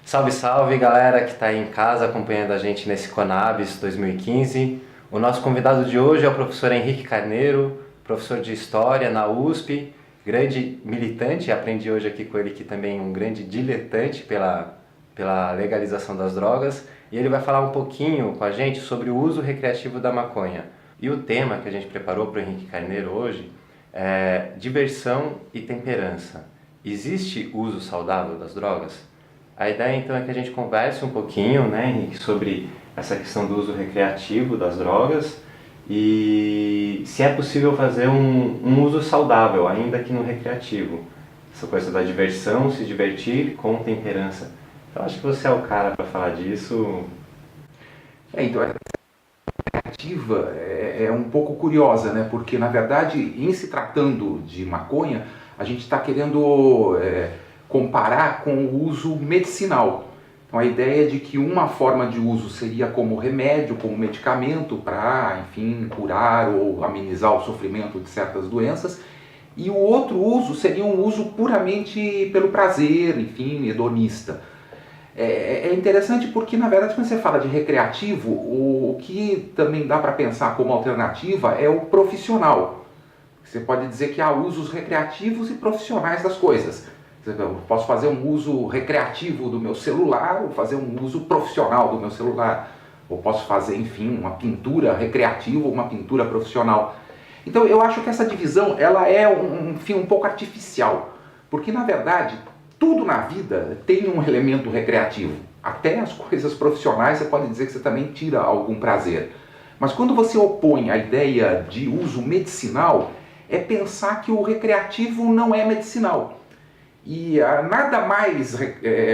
Salve, salve galera que está aí em casa acompanhando a gente nesse Conabis 2015. O nosso convidado de hoje é o professor Henrique Carneiro, professor de História na USP, grande militante, aprendi hoje aqui com ele que também é um grande diletante pela legalização das drogas, e ele vai falar um pouquinho com a gente sobre o uso recreativo da maconha. E o tema que a gente preparou para o Henrique Carneiro hoje é diversão e temperança. Existe uso saudável das drogas? A ideia então é que a gente converse um pouquinho, né, Henrique, sobre essa questão do uso recreativo das drogas e se é possível fazer um uso saudável, ainda que no recreativo. Essa coisa da diversão, se divertir com temperança. Eu acho que você é o cara para falar disso. Então, a narrativa é um pouco curiosa, né? Porque, na verdade, em se tratando de maconha, a gente está querendo comparar com o uso medicinal. Então, a ideia de que uma forma de uso seria como remédio, como medicamento para, enfim, curar ou amenizar o sofrimento de certas doenças, e o outro uso seria um uso puramente pelo prazer, enfim, hedonista. É interessante porque, na verdade, quando você fala de recreativo, o que também dá para pensar como alternativa é o profissional. Você pode dizer que há usos recreativos e profissionais das coisas. Eu posso fazer um uso recreativo do meu celular ou fazer um uso profissional do meu celular. Ou posso fazer, enfim, uma pintura recreativa ou uma pintura profissional. Então eu acho que essa divisão ela é enfim, um pouco artificial. Porque, na verdade, tudo na vida tem um elemento recreativo. Até as coisas profissionais você pode dizer que você também tira algum prazer. Mas quando você opõe a ideia de uso medicinal, é pensar que o recreativo não é medicinal. E nada mais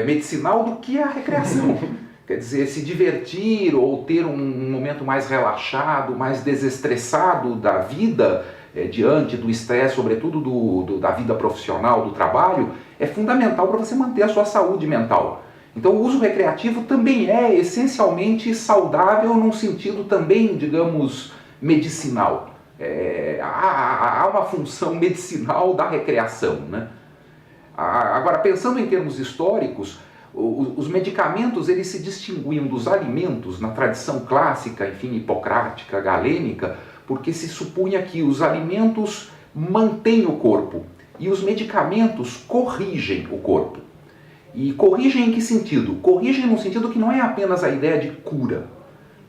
medicinal do que a recreação. Quer dizer, se divertir ou ter um momento mais relaxado, mais desestressado da vida, diante do estresse, sobretudo da vida profissional, do trabalho, é fundamental para você manter a sua saúde mental. Então o uso recreativo também é essencialmente saudável num sentido também, digamos, medicinal. Há uma função medicinal da recreação, né? Agora, pensando em termos históricos, os medicamentos eles se distinguiam dos alimentos na tradição clássica, enfim, hipocrática, galênica, porque se supunha que os alimentos mantêm o corpo e os medicamentos corrigem o corpo. E corrigem em que sentido? Corrigem no sentido que não é apenas a ideia de cura,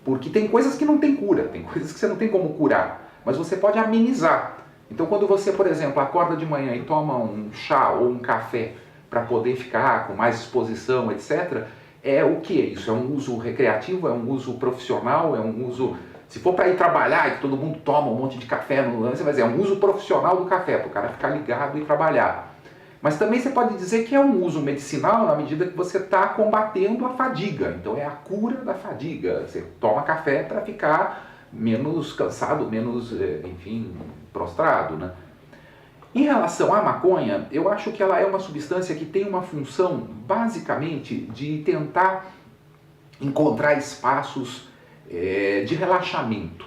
porque tem coisas que não tem cura, tem coisas que você não tem como curar, mas você pode amenizar. Então quando você, por exemplo, acorda de manhã e toma um chá ou um café para poder ficar com mais disposição, etc., é o que? Isso é um uso recreativo, é um uso profissional, é um uso... Se for para ir trabalhar e que todo mundo toma um monte de café, você vai dizer, é um uso profissional do café, para o cara ficar ligado e trabalhar. Mas também você pode dizer que é um uso medicinal na medida que você está combatendo a fadiga. Então é a cura da fadiga. Você toma café para ficar menos cansado, menos, enfim, prostrado, né? Em relação à maconha, eu acho que ela é uma substância que tem uma função, basicamente, de tentar encontrar espaços de relaxamento.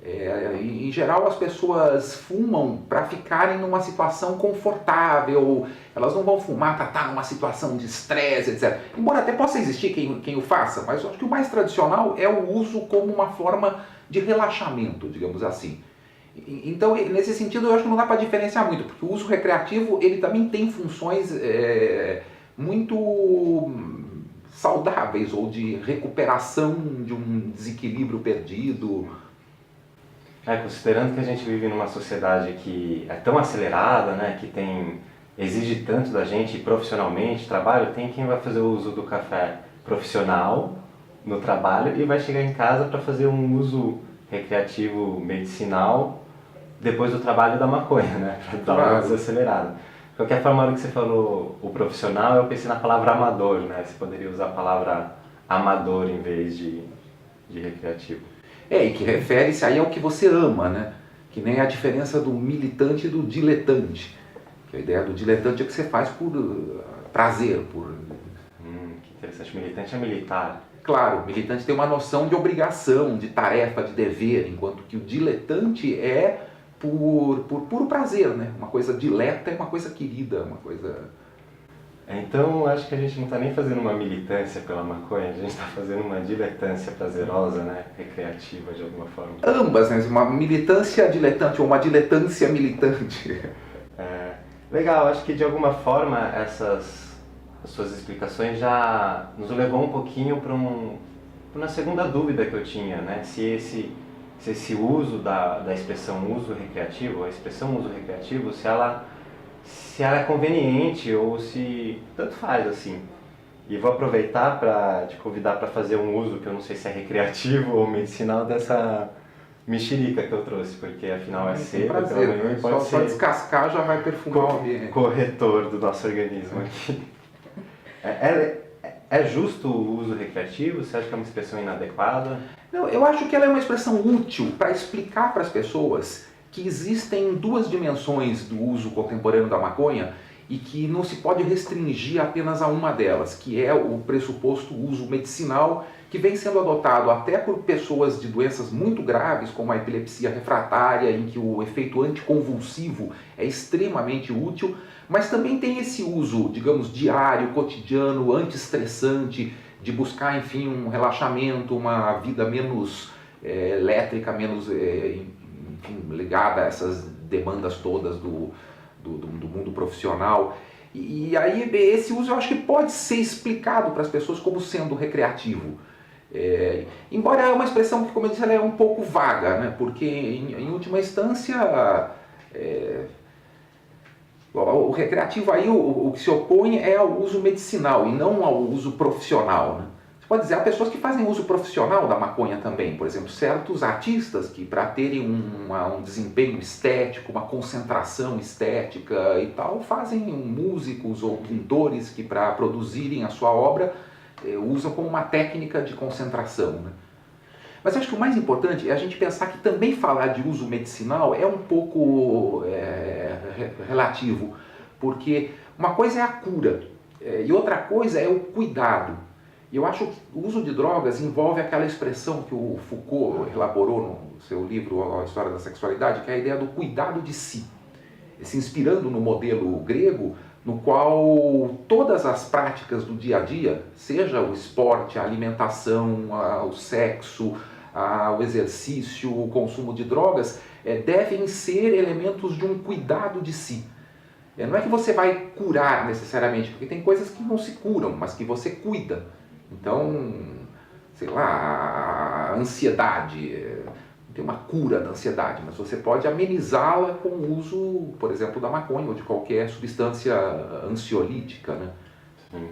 Em geral, as pessoas fumam para ficarem numa situação confortável, elas não vão fumar para estar numa situação de estresse, etc. Embora até possa existir quem o faça, mas eu acho que o mais tradicional é o uso como uma forma de relaxamento, digamos assim. Então, nesse sentido, eu acho que não dá para diferenciar muito, porque o uso recreativo ele também tem funções muito saudáveis ou de recuperação de um desequilíbrio perdido. Considerando que a gente vive numa sociedade que é tão acelerada, né, que exige tanto da gente profissionalmente, trabalho, tem quem vai fazer o uso do café profissional no trabalho e vai chegar em casa para fazer um uso recreativo medicinal depois do trabalho da maconha, né, para dar uma desacelerada. De qualquer forma, na hora que você falou o profissional, eu pensei na palavra amador, né, você poderia usar a palavra amador em vez de recreativo. E que refere-se aí ao que você ama, né? Que nem a diferença do militante e do diletante. Que a ideia do diletante é que você faz por prazer, por... Que interessante. Militante é militar. Claro, o militante tem uma noção de obrigação, de tarefa, de dever, enquanto que o diletante é por puro prazer, né? Uma coisa dileta é uma coisa querida, uma coisa... Então, acho que a gente não está nem fazendo uma militância pela maconha, a gente está fazendo uma diletância prazerosa, né? Recreativa, de alguma forma. Ambas, né? Uma militância diletante ou uma diletância militante. Legal, acho que de alguma forma as suas explicações já nos levou um pouquinho para uma segunda dúvida que eu tinha, né? Se esse uso da expressão uso recreativo, a expressão uso recreativo, se ela é conveniente ou se tanto faz assim. E vou aproveitar para te convidar para fazer um uso que eu não sei se é recreativo ou medicinal dessa mexerica que eu trouxe, porque afinal é cedo, Prazer, pela manhã, né? e pode Só ser descascar já vai perfumar o ambiente. corretor do nosso organismo aqui. É justo o uso recreativo? Você acha que é uma expressão inadequada? Não, eu acho que ela é uma expressão útil para explicar para as pessoas que existem duas dimensões do uso contemporâneo da maconha e que não se pode restringir apenas a uma delas, que é o pressuposto uso medicinal, que vem sendo adotado até por pessoas de doenças muito graves, como a epilepsia refratária, em que o efeito anticonvulsivo é extremamente útil, mas também tem esse uso, digamos, diário, cotidiano, antiestressante, de buscar, enfim, um relaxamento, uma vida menos elétrica, menos enfim, ligada a essas demandas todas do mundo profissional. E aí esse uso eu acho que pode ser explicado para as pessoas como sendo recreativo. Embora é uma expressão que, como eu disse, ela é um pouco vaga, né? Porque em última instância o recreativo aí o que se opõe é ao uso medicinal e não ao uso profissional, né? Você pode dizer, há pessoas que fazem uso profissional da maconha também, por exemplo, certos artistas que para terem um desempenho estético, uma concentração estética e tal, fazem músicos ou pintores que para produzirem a sua obra usam como uma técnica de concentração, né? Mas acho que o mais importante é a gente pensar que também falar de uso medicinal é um pouco relativo, porque uma coisa é a cura e outra coisa é o cuidado. E eu acho que o uso de drogas envolve aquela expressão que o Foucault elaborou no seu livro A História da Sexualidade, que é a ideia do cuidado de si, se inspirando no modelo grego, no qual todas as práticas do dia a dia, seja o esporte, a alimentação, o sexo, o exercício, o consumo de drogas, devem ser elementos de um cuidado de si. Não é que você vai curar necessariamente, porque tem coisas que não se curam, mas que você cuida. Então, sei lá, a ansiedade, não tem uma cura da ansiedade, mas você pode amenizá-la com o uso, por exemplo, da maconha ou de qualquer substância ansiolítica, né? Sim.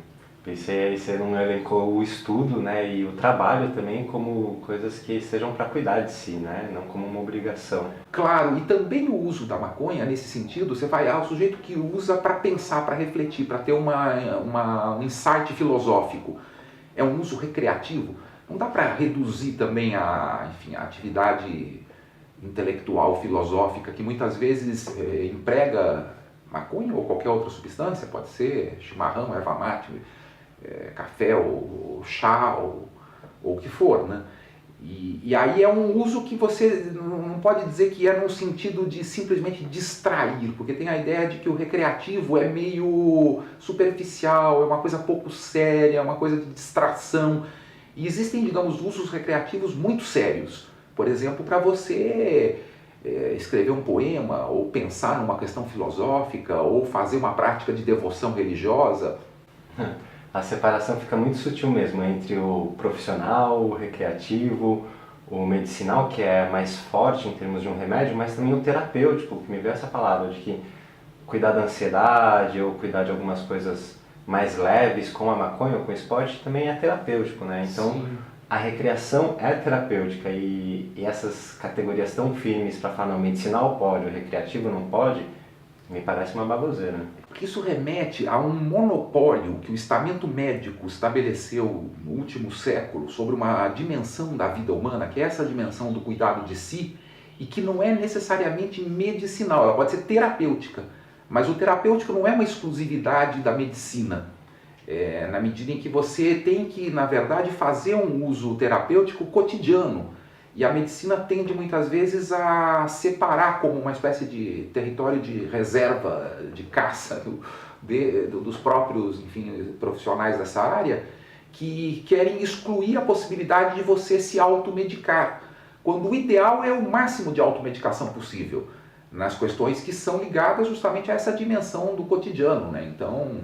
E você não elencou o estudo, né, e o trabalho também como coisas que sejam para cuidar de si, né, não como uma obrigação. Claro, e também o uso da maconha, nesse sentido, você vai ao sujeito que usa para pensar, para refletir, para ter um insight filosófico. É um uso recreativo. Não dá para reduzir também enfim, a atividade intelectual, filosófica, que muitas vezes emprega maconha ou qualquer outra substância, pode ser chimarrão, erva mate, café ou chá ou o que for, né? E aí é um uso que você não pode dizer que é no sentido de simplesmente distrair, porque tem a ideia de que o recreativo é meio superficial, é uma coisa pouco séria, é uma coisa de distração. E existem, digamos, usos recreativos muito sérios. Por exemplo, para você escrever um poema, ou pensar numa questão filosófica, ou fazer uma prática de devoção religiosa. A separação fica muito sutil mesmo entre o profissional, o recreativo, o medicinal, que é mais forte em termos de um remédio, mas também o terapêutico, que me veio essa palavra de que cuidar da ansiedade ou cuidar de algumas coisas mais leves com a maconha ou com o esporte também é terapêutico, né? Então, sim, a recreação é terapêutica e essas categorias tão firmes para falar, não, o medicinal pode, o recreativo não pode, me parece uma baboseira. Porque isso remete a um monopólio que o estamento médico estabeleceu no último século sobre uma dimensão da vida humana, que é essa dimensão do cuidado de si, e que não é necessariamente medicinal, ela pode ser terapêutica, mas o terapêutico não é uma exclusividade da medicina, na medida em que você tem que, na verdade, fazer um uso terapêutico cotidiano. E a medicina tende muitas vezes a separar como uma espécie de território de reserva, de caça, dos próprios, enfim, profissionais dessa área, que querem excluir a possibilidade de você se automedicar, quando o ideal é o máximo de automedicação possível, nas questões que são ligadas justamente a essa dimensão do cotidiano, né? Então,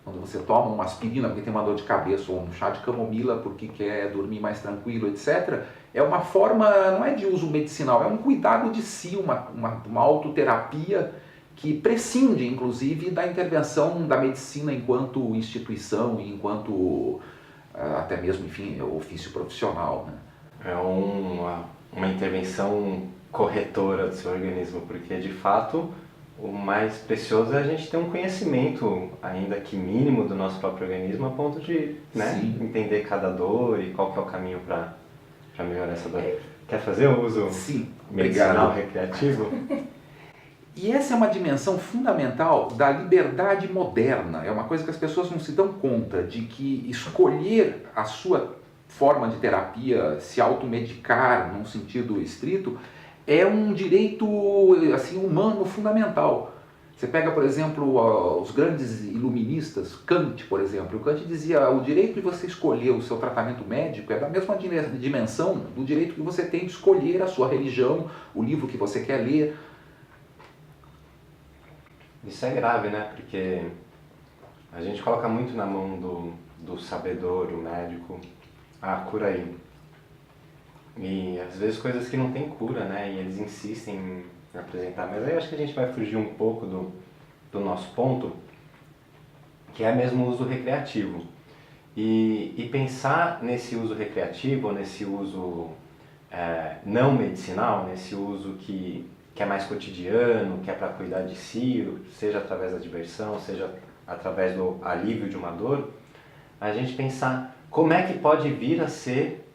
quando você toma uma aspirina porque tem uma dor de cabeça, ou um chá de camomila porque quer dormir mais tranquilo, etc., é uma forma, não é de uso medicinal, é um cuidado de si, uma autoterapia que prescinde, inclusive, da intervenção da medicina enquanto instituição e enquanto, até mesmo, enfim, ofício profissional, né? É uma intervenção corretora do seu organismo, porque, de fato, o mais precioso é a gente ter um conhecimento, ainda que mínimo, do nosso próprio organismo, a ponto de, né, entender cada dor e qual que é o caminho para melhorar essa dor. Quer fazer o uso medicinal recreativo? E essa é uma dimensão fundamental da liberdade moderna. É uma coisa que as pessoas não se dão conta, de que escolher a sua forma de terapia, se automedicar num sentido estrito, é um direito, assim, humano fundamental. Você pega, por exemplo, os grandes iluministas, Kant, por exemplo. Kant dizia: o direito de você escolher o seu tratamento médico é da mesma dimensão do direito que você tem de escolher a sua religião, o livro que você quer ler. Isso é grave, né? Porque a gente coloca muito na mão do sabedor, o médico, cura aí. E às vezes coisas que não tem cura, né? E eles insistem em apresentar. Mas aí eu acho que a gente vai fugir um pouco do nosso ponto, que é mesmo o uso recreativo. E pensar nesse uso recreativo, nesse uso não medicinal, nesse uso que é mais cotidiano, que é para cuidar de si, seja através da diversão, seja através do alívio de uma dor, a gente pensar como é que pode vir a ser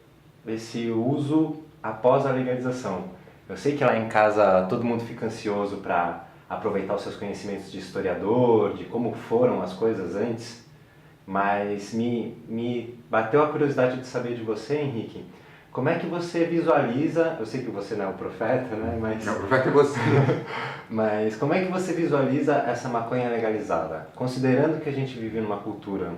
esse uso após a legalização. Eu sei que lá em casa todo mundo fica ansioso para aproveitar os seus conhecimentos de historiador, de como foram as coisas antes, mas me bateu a curiosidade de saber de você, Henrique, como é que você visualiza, eu sei que você não é o profeta, né? Mas... Não, o profeta é você. Mas como é que você visualiza essa maconha legalizada? Considerando que a gente vive numa cultura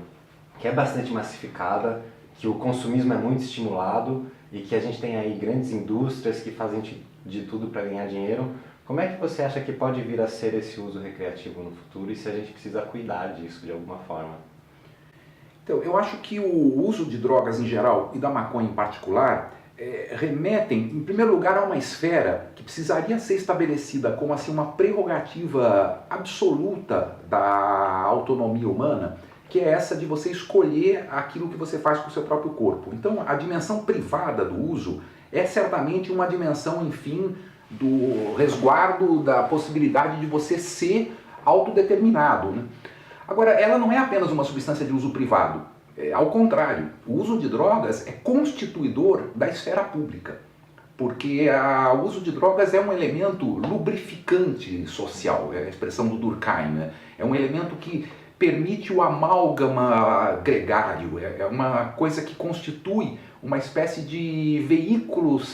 que é bastante massificada, que o consumismo é muito estimulado e que a gente tem aí grandes indústrias que fazem de tudo para ganhar dinheiro, como é que você acha que pode vir a ser esse uso recreativo no futuro e se a gente precisa cuidar disso de alguma forma? Então, eu acho que o uso de drogas em geral e da maconha em particular remetem, em primeiro lugar, a uma esfera que precisaria ser estabelecida como assim, uma prerrogativa absoluta da autonomia humana, que é essa de você escolher aquilo que você faz com o seu próprio corpo. Então, a dimensão privada do uso é certamente uma dimensão, enfim, do resguardo da possibilidade de você ser autodeterminado, né? Agora, ela não é apenas uma substância de uso privado. Ao contrário, o uso de drogas é constituidor da esfera pública, porque o uso de drogas é um elemento lubrificante social, é a expressão do Durkheim, né? É um elemento que permite o amálgama gregário, é uma coisa que constitui uma espécie de veículo de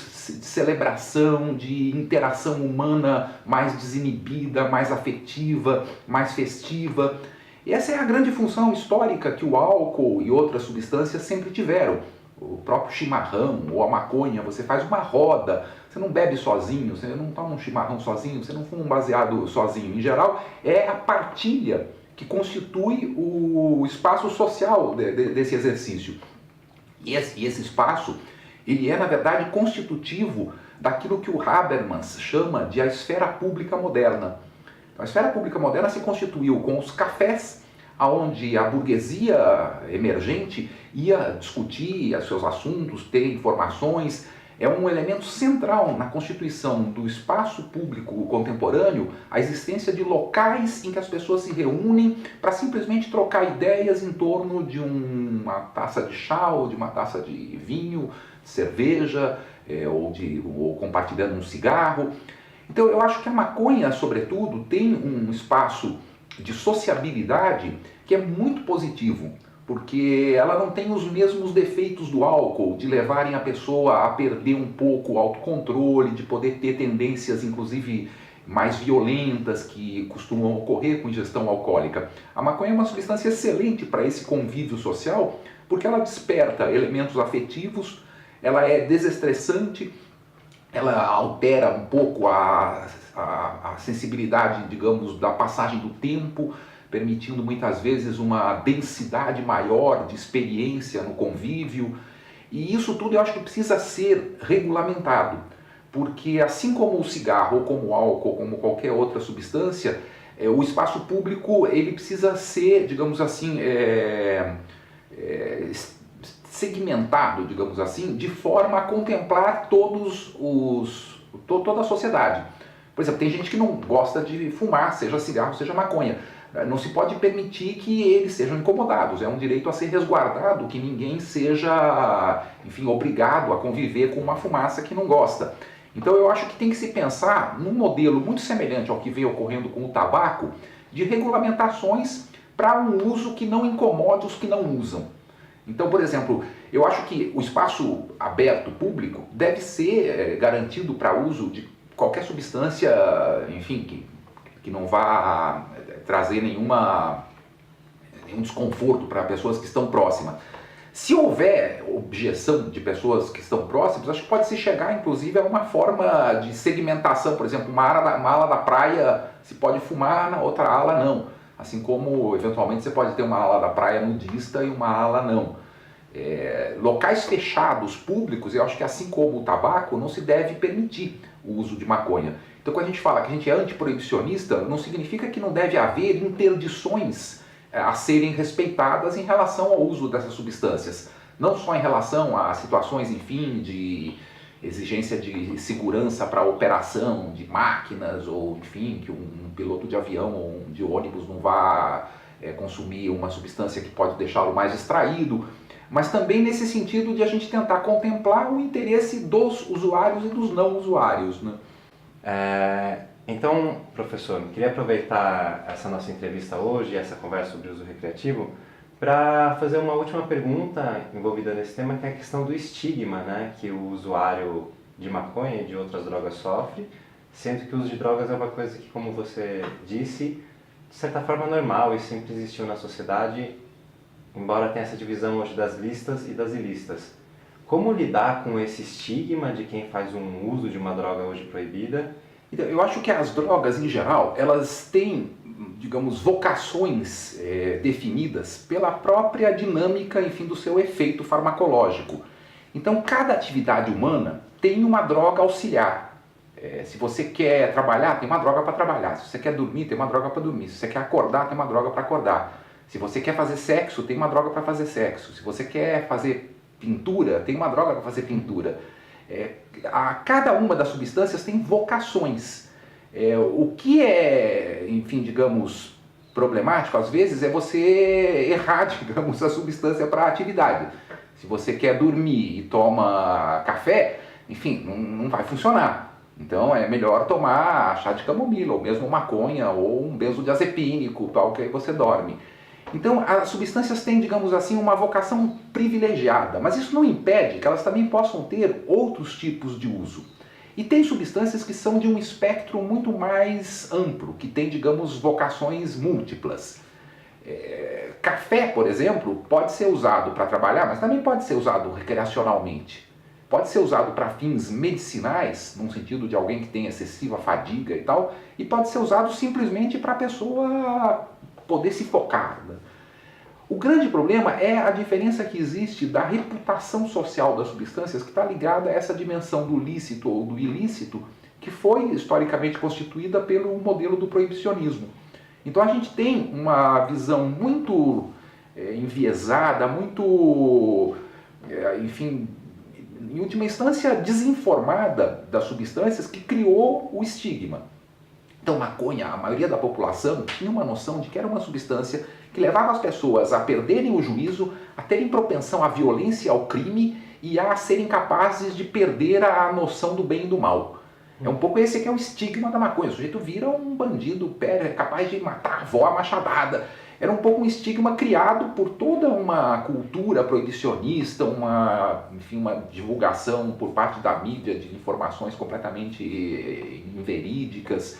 celebração, de interação humana mais desinibida, mais afetiva, mais festiva. E essa é a grande função histórica que o álcool e outras substâncias sempre tiveram. O próprio chimarrão ou a maconha, você faz uma roda, você não bebe sozinho, você não toma um chimarrão sozinho, você não fuma um baseado sozinho. Em geral, é a partilha que constitui o espaço social desse exercício. E esse espaço, ele é, na verdade, constitutivo daquilo que o Habermas chama de a esfera pública moderna. A esfera pública moderna se constituiu com os cafés, onde a burguesia emergente ia discutir os seus assuntos, ter informações. É um elemento central na constituição do espaço público contemporâneo a existência de locais em que as pessoas se reúnem para simplesmente trocar ideias em torno de uma taça de chá ou de uma taça de vinho, cerveja, ou compartilhando um cigarro. Então eu acho que a maconha, sobretudo, tem um espaço de sociabilidade que é muito positivo, porque ela não tem os mesmos defeitos do álcool, de levarem a pessoa a perder um pouco o autocontrole, de poder ter tendências, inclusive, mais violentas que costumam ocorrer com ingestão alcoólica. A maconha é uma substância excelente para esse convívio social, porque ela desperta elementos afetivos, ela é desestressante, ela altera um pouco a sensibilidade, digamos, da passagem do tempo, permitindo muitas vezes uma densidade maior de experiência no convívio. E isso tudo eu acho que precisa ser regulamentado, porque assim como o cigarro, ou como o álcool, ou como qualquer outra substância, o espaço público ele precisa ser, digamos assim, segmentado, digamos assim, de forma a contemplar toda a sociedade. Por exemplo, tem gente que não gosta de fumar, seja cigarro, seja maconha. Não se pode permitir que eles sejam incomodados. É um direito a ser resguardado, que ninguém seja, enfim, obrigado a conviver com uma fumaça que não gosta. Então eu acho que tem que se pensar num modelo muito semelhante ao que vem ocorrendo com o tabaco, de regulamentações para um uso que não incomode os que não usam. Então, por exemplo, eu acho que o espaço aberto público deve ser garantido para uso de qualquer substância, enfim, que não vá trazer nenhum desconforto para pessoas que estão próximas. Se houver objeção de pessoas que estão próximas, acho que pode se chegar, inclusive, a uma forma de segmentação. Por exemplo, uma ala da praia se pode fumar, na outra ala não. Assim como, eventualmente, você pode ter uma ala da praia nudista e uma ala não. Locais fechados, públicos, eu acho que assim como o tabaco, não se deve permitir o uso de maconha. Então, quando a gente fala que a gente é antiproibicionista, não significa que não deve haver interdições a serem respeitadas em relação ao uso dessas substâncias. Não só em relação a situações, enfim, de exigência de segurança para a operação de máquinas, ou, enfim, que um piloto de avião ou de ônibus não vá consumir uma substância que pode deixá-lo mais distraído, mas também nesse sentido de a gente tentar contemplar o interesse dos usuários e dos não usuários, né? Então, professor, queria aproveitar essa nossa entrevista hoje, essa conversa sobre uso recreativo, para fazer uma última pergunta envolvida nesse tema, que é a questão do estigma, né, que o usuário de maconha e de outras drogas sofre, sendo que o uso de drogas é uma coisa que, como você disse, de certa forma normal e sempre existiu na sociedade, embora tenha essa divisão hoje das listas e das ilícitas. Como lidar com esse estigma de quem faz um uso de uma droga hoje proibida? Então, eu acho que as drogas, em geral, elas têm, digamos, vocações definidas pela própria dinâmica, enfim, do seu efeito farmacológico. Então, cada atividade humana tem uma droga auxiliar. Se você quer trabalhar, tem uma droga para trabalhar. Se você quer dormir, tem uma droga para dormir. Se você quer acordar, tem uma droga para acordar. Se você quer fazer sexo, tem uma droga para fazer sexo. Se você quer fazer pintura, tem uma droga para fazer pintura. Cada uma das substâncias tem vocações. O que é, enfim, digamos, problemático, às vezes, é você errar, digamos, a substância para a atividade. Se você quer dormir e toma café, enfim, não vai funcionar. Então é melhor tomar chá de camomila, ou mesmo maconha, ou um benzodiazepínico, tal, que aí você dorme. Então, as substâncias têm, digamos assim, uma vocação privilegiada, mas isso não impede que elas também possam ter outros tipos de uso. E tem substâncias que são de um espectro muito mais amplo, que tem, digamos, vocações múltiplas. Café, por exemplo, pode ser usado para trabalhar, mas também pode ser usado recreacionalmente. Pode ser usado para fins medicinais, no sentido de alguém que tem excessiva fadiga e tal, e pode ser usado simplesmente para a pessoa poder se focar. O grande problema é a diferença que existe da reputação social das substâncias, que está ligada a essa dimensão do lícito ou do ilícito, que foi historicamente constituída pelo modelo do proibicionismo. Então a gente tem uma visão muito enviesada, muito, enfim, em última instância desinformada das substâncias, que criou o estigma. Então, maconha, a maioria da população tinha uma noção de que era uma substância que levava as pessoas a perderem o juízo, a terem propensão à violência e ao crime e a serem capazes de perder a noção do bem e do mal. É um pouco esse que é o estigma da maconha. O sujeito vira um bandido capaz de matar a avó a machadada. Era um pouco um estigma criado por toda uma cultura proibicionista, enfim, uma divulgação por parte da mídia de informações completamente inverídicas.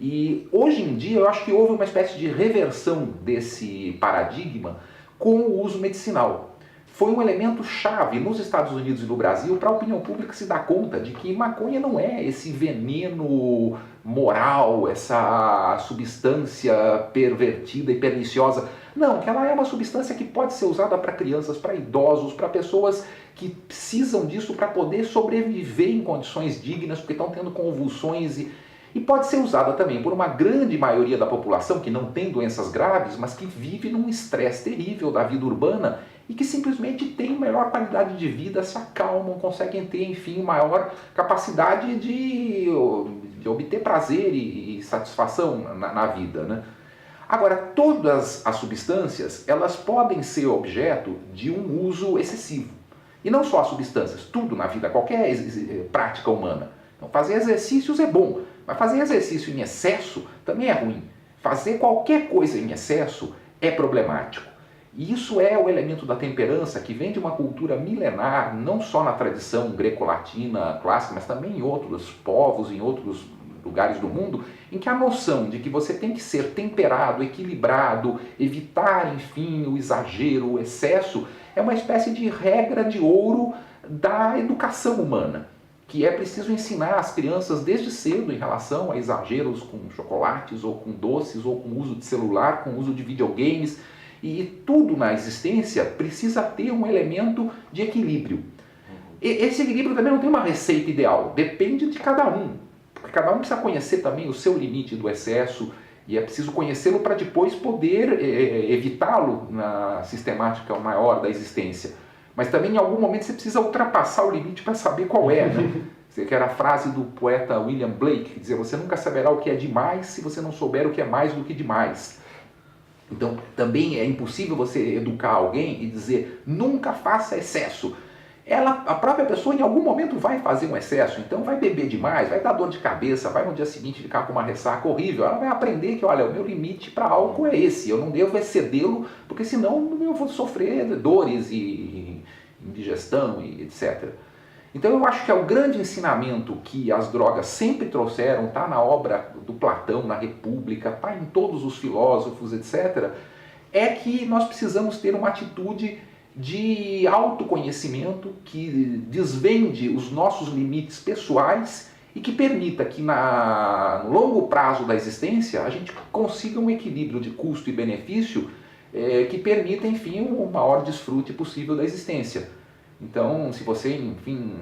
E hoje em dia eu acho que houve uma espécie de reversão desse paradigma com o uso medicinal. Foi um elemento chave nos Estados Unidos e no Brasil para a opinião pública se dar conta de que maconha não é esse veneno moral, essa substância pervertida e perniciosa. Não, que ela é uma substância que pode ser usada para crianças, para idosos, para pessoas que precisam disso para poder sobreviver em condições dignas, porque estão tendo convulsões e pode ser usada também por uma grande maioria da população que não tem doenças graves, mas que vive num estresse terrível da vida urbana e que simplesmente tem melhor qualidade de vida, se acalmam, conseguem ter, enfim, maior capacidade de obter prazer e satisfação na vida, né? Agora, todas as substâncias, elas podem ser objeto de um uso excessivo. E não só as substâncias, tudo na vida, qualquer prática humana. Então, fazer exercícios é bom, mas fazer exercício em excesso também é ruim. Fazer qualquer coisa em excesso é problemático. E isso é o elemento da temperança que vem de uma cultura milenar, não só na tradição greco-latina clássica, mas também em outros povos, em outros lugares do mundo, em que a noção de que você tem que ser temperado, equilibrado, evitar, enfim, o exagero, o excesso, é uma espécie de regra de ouro da educação humana, que é preciso ensinar as crianças desde cedo em relação a exageros com chocolates, ou com doces, ou com uso de celular, com uso de videogames, e tudo na existência precisa ter um elemento de equilíbrio. E esse equilíbrio também não tem uma receita ideal, depende de cada um, porque cada um precisa conhecer também o seu limite do excesso, e é preciso conhecê-lo para depois poder evitá-lo na sistemática maior da existência. Mas também em algum momento você precisa ultrapassar o limite para saber qual é, né? Que era a frase do poeta William Blake, que dizia: você nunca saberá o que é demais se você não souber o que é mais do que demais. Então também é impossível você educar alguém e dizer nunca faça excesso. A própria pessoa em algum momento vai fazer um excesso, então vai beber demais, vai dar dor de cabeça, vai no dia seguinte ficar com uma ressaca horrível. Ela vai aprender que, olha, o meu limite para álcool é esse, eu não devo excedê-lo, porque senão eu vou sofrer dores e indigestão e etc. Então eu acho que é o grande ensinamento que as drogas sempre trouxeram, está na obra do Platão, na República, está em todos os filósofos, etc., é que nós precisamos ter uma atitude de autoconhecimento que desvende os nossos limites pessoais e que permita que no longo prazo da existência a gente consiga um equilíbrio de custo e benefício que permita, enfim, o maior desfrute possível da existência. Então, se você, enfim,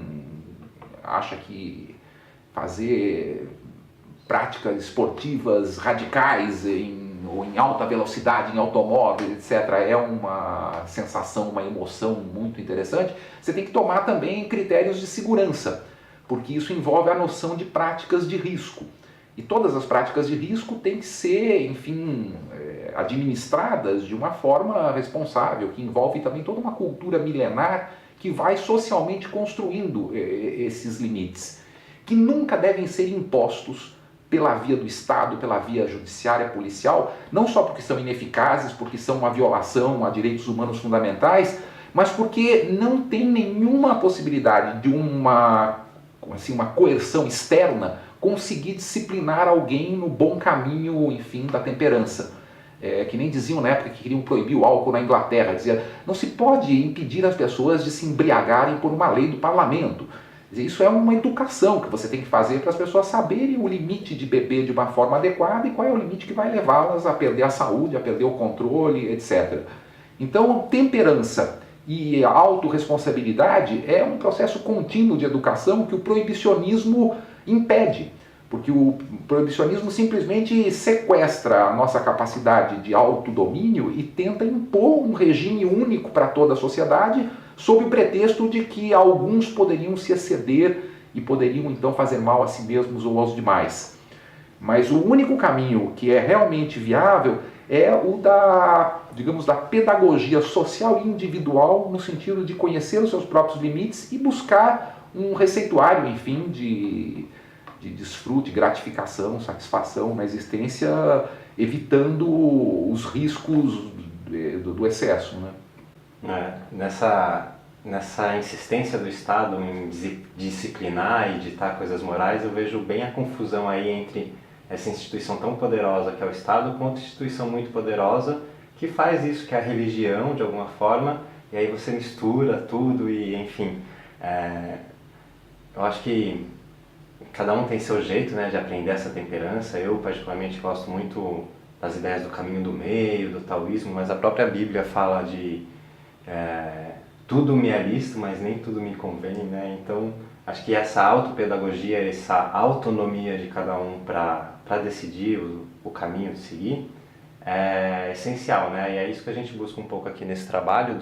acha que fazer práticas esportivas radicais ou em alta velocidade, em automóveis, etc., é uma sensação, uma emoção muito interessante, você tem que tomar também critérios de segurança, porque isso envolve a noção de práticas de risco. E todas as práticas de risco têm que ser, enfim, administradas de uma forma responsável, que envolve também toda uma cultura milenar que vai socialmente construindo esses limites, que nunca devem ser impostos pela via do Estado, pela via judiciária, policial, não só porque são ineficazes, porque são uma violação a direitos humanos fundamentais, mas porque não tem nenhuma possibilidade de uma coerção externa conseguir disciplinar alguém no bom caminho, enfim, da temperança. Que nem diziam na época que queriam proibir o álcool na Inglaterra, dizia, não se pode impedir as pessoas de se embriagarem por uma lei do parlamento. Isso é uma educação que você tem que fazer para as pessoas saberem o limite de beber de uma forma adequada e qual é o limite que vai levá-las a perder a saúde, a perder o controle, etc. Então, temperança e autorresponsabilidade é um processo contínuo de educação que o proibicionismo impede. Porque o proibicionismo simplesmente sequestra a nossa capacidade de autodomínio e tenta impor um regime único para toda a sociedade, sob o pretexto de que alguns poderiam se exceder e poderiam então fazer mal a si mesmos ou aos demais. Mas o único caminho que é realmente viável é o da pedagogia social e individual, no sentido de conhecer os seus próprios limites e buscar um receituário, enfim, de desfrute, gratificação, satisfação na existência, evitando os riscos do excesso, né? Nessa insistência do Estado em disciplinar e ditar coisas morais, eu vejo bem a confusão aí entre essa instituição tão poderosa que é o Estado com outra instituição muito poderosa que faz isso, que é a religião, de alguma forma, e aí você mistura tudo e, enfim, eu acho que cada um tem seu jeito, né, de aprender essa temperança. Eu, particularmente, gosto muito das ideias do caminho do meio, do taoísmo, mas a própria Bíblia fala de tudo me é lícito, mas nem tudo me convém, né? Então, acho que essa autopedagogia, essa autonomia de cada um para decidir o caminho de seguir é essencial, né? E é isso que a gente busca um pouco aqui nesse trabalho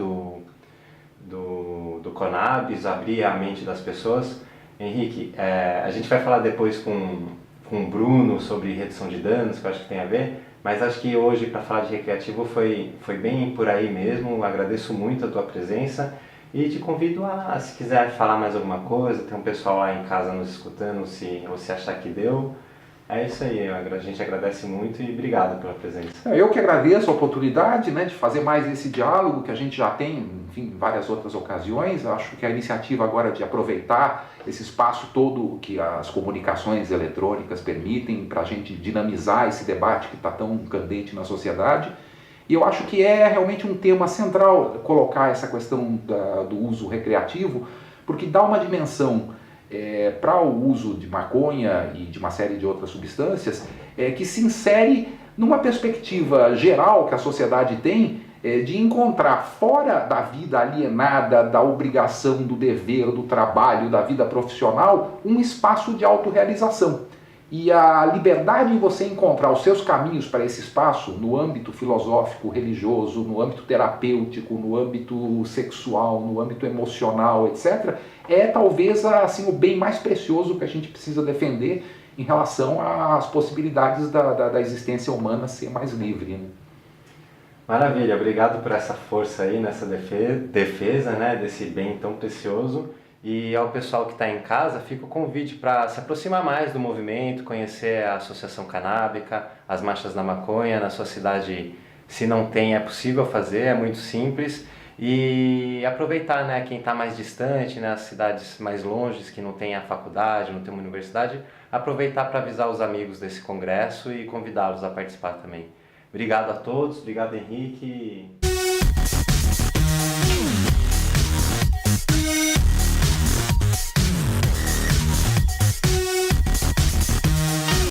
do Conabis, abrir a mente das pessoas. Henrique, a gente vai falar depois com o Bruno sobre redução de danos, que eu acho que tem a ver, mas acho que hoje, para falar de recreativo, foi bem por aí mesmo. Agradeço muito a tua presença e te convido se quiser falar mais alguma coisa, tem um pessoal lá em casa nos escutando, se você achar que deu. É isso aí, a gente agradece muito e obrigado pela presença. Eu que agradeço a oportunidade, né, de fazer mais esse diálogo que a gente já tem, enfim, em várias outras ocasiões. Acho que a iniciativa agora de aproveitar esse espaço todo que as comunicações eletrônicas permitem para a gente dinamizar esse debate que está tão candente na sociedade. E eu acho que é realmente um tema central colocar essa questão do uso recreativo, porque dá uma dimensão para o uso de maconha e de uma série de outras substâncias que se insere numa perspectiva geral que a sociedade tem de encontrar fora da vida alienada, da obrigação, do dever, do trabalho, da vida profissional, um espaço de autorrealização. E a liberdade em você encontrar os seus caminhos para esse espaço, no âmbito filosófico, religioso, no âmbito terapêutico, no âmbito sexual, no âmbito emocional, etc., é talvez assim, o bem mais precioso que a gente precisa defender em relação às possibilidades da existência humana ser mais livre, né? Maravilha, obrigado por essa força aí nessa defesa, né, desse bem tão precioso. E ao pessoal que está em casa, fica o convite para se aproximar mais do movimento, conhecer a Associação Canábica, as marchas da maconha. Na sua cidade, se não tem, é possível fazer, é muito simples. E aproveitar, né, quem está mais distante, nas cidades mais longes, que não tem a faculdade, não tem uma universidade, aproveitar para avisar os amigos desse congresso e convidá-los a participar também. Obrigado a todos, obrigado Henrique.